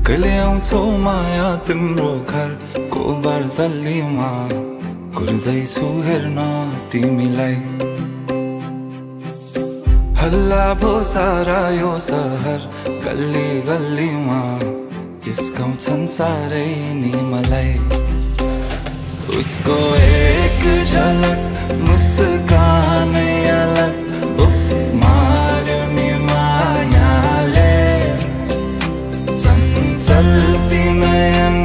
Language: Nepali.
कहिले आउँछौ माया तिम्रो घरको बर्दलीमा कुर्दैछु हेर्न तिमीलाई हल्ला भो सारा यो सहर गल्ली गल्लीमा जिस्काउँछन् सारै नि मलाई उसको एक झलक मुस्कानै अलग उफ मार्यो नि मायाले चञ्चल ती नयन